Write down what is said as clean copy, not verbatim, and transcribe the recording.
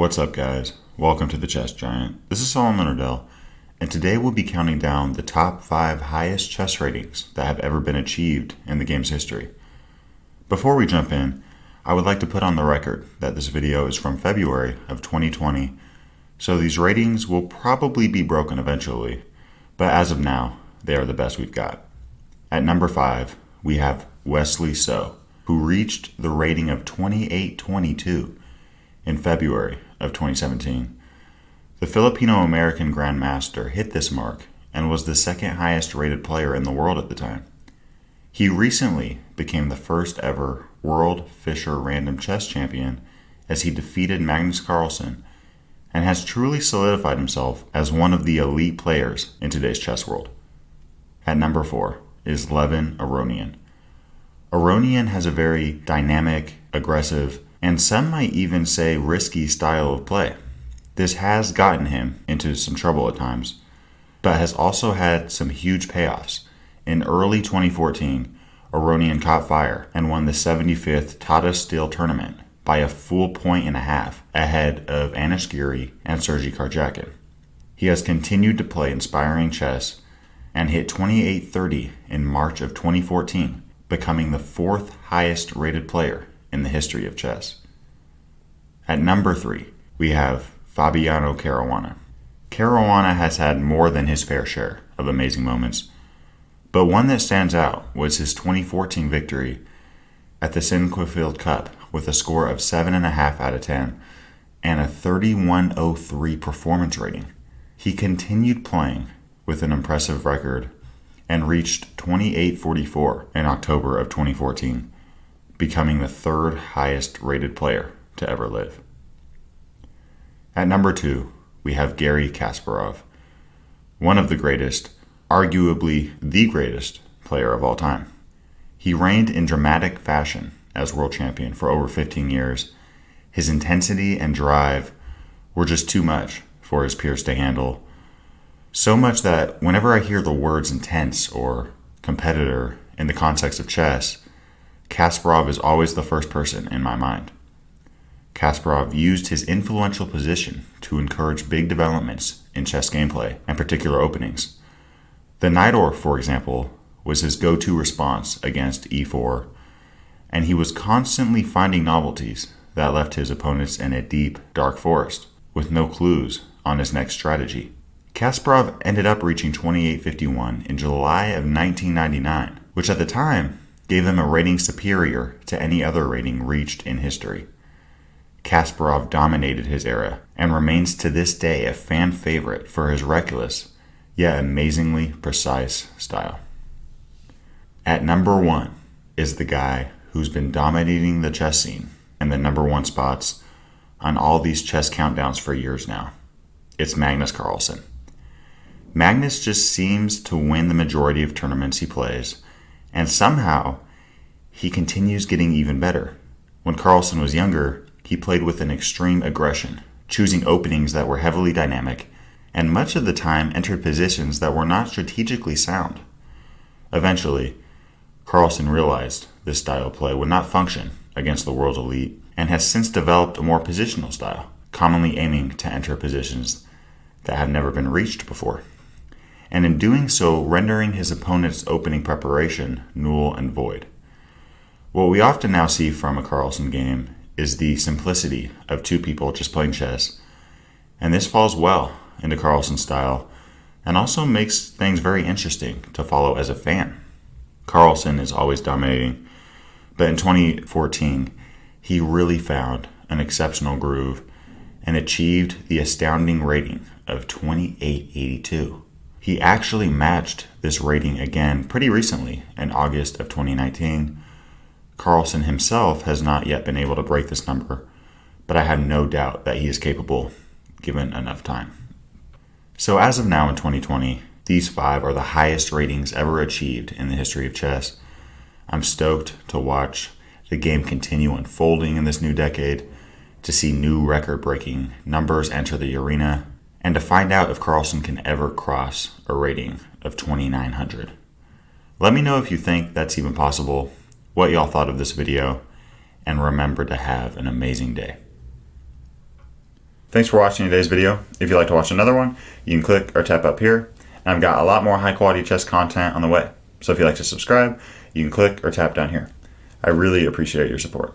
What's up, guys? Welcome to the Chess Giant. This is Solomon Ordell, and today we'll be counting down the top 5 highest chess ratings that have ever been achieved in the game's history. Before we jump in, I would like to put on the record that this video is from February of 2020, so these ratings will probably be broken eventually, but as of now, they are the best we've got. At number 5, we have Wesley So, who reached the rating of 2822 in February of 2017. The Filipino-American grandmaster hit this mark and was the second highest rated player in the world at the time. He recently became the first ever World Fischer Random Chess Champion as he defeated Magnus Carlsen and has truly solidified himself as one of the elite players in today's chess world. At number 4 is Levon Aronian. Aronian has a very dynamic, aggressive, and some might even say risky style of play. This has gotten him into some trouble at times, but has also had some huge payoffs. In early 2014, Aronian caught fire and won the 75th Tata Steel tournament by a full point and a half ahead of Anish Giri and Sergei Karjakin. He has continued to play inspiring chess and hit 2830 in March of 2014, becoming the 4th highest rated player in the history of chess. At number 3, we have Fabiano Caruana. Caruana has had more than his fair share of amazing moments, but one that stands out was his 2014 victory at the Sinquefield Cup with a score of 7.5 out of 10 and a 3103 performance rating. He continued playing with an impressive record and reached 2844 in October of 2014, becoming the 3rd highest rated player to ever live. At number 2, we have Garry Kasparov, one of the greatest, arguably the greatest player of all time. He reigned in dramatic fashion as world champion for over 15 years. His intensity and drive were just too much for his peers to handle. So much that whenever I hear the words intense or competitor in the context of chess, Kasparov is always the first person in my mind. Kasparov used his influential position to encourage big developments in chess gameplay and particular openings. The Knight-Or, for example, was his go-to response against e4, and he was constantly finding novelties that left his opponents in a deep, dark forest with no clues on his next strategy. Kasparov ended up reaching 2851 in July of 1999, which at the time gave him a rating superior to any other rating reached in history. Kasparov dominated his era and remains to this day a fan favorite for his reckless, yet amazingly precise style. At number 1 is the guy who's been dominating the chess scene and the number 1 spots on all these chess countdowns for years now. It's Magnus Carlsen. Magnus just seems to win the majority of tournaments he plays, and somehow he continues getting even better. When Carlsen was younger, he played with an extreme aggression, choosing openings that were heavily dynamic, and much of the time entered positions that were not strategically sound. Eventually, Carlsen realized this style of play would not function against the world's elite, and has since developed a more positional style, commonly aiming to enter positions that have never been reached before, and in doing so rendering his opponent's opening preparation null and void. What we often now see from a Carlsen game is the simplicity of 2 people just playing chess, and this falls well into Carlsen's style and also makes things very interesting to follow as a fan. Carlsen is always dominating, but in 2014 he really found an exceptional groove and achieved the astounding rating of 2882. He actually matched this rating again pretty recently in August of 2019. Carlsen himself has not yet been able to break this number, but I have no doubt that he is capable given enough time. So as of now in 2020, these 5 are the highest ratings ever achieved in the history of chess. I'm stoked to watch the game continue unfolding in this new decade, to see new record-breaking numbers enter the arena, and to find out if Carlsen can ever cross a rating of 2900. Let me know if you think that's even possible, what y'all thought of this video, and remember to have an amazing day. Thanks for watching today's video. If you'd like to watch another one, you can click or tap up here. And I've got a lot more high quality chess content on the way. So if you'd like to subscribe, you can click or tap down here. I really appreciate your support.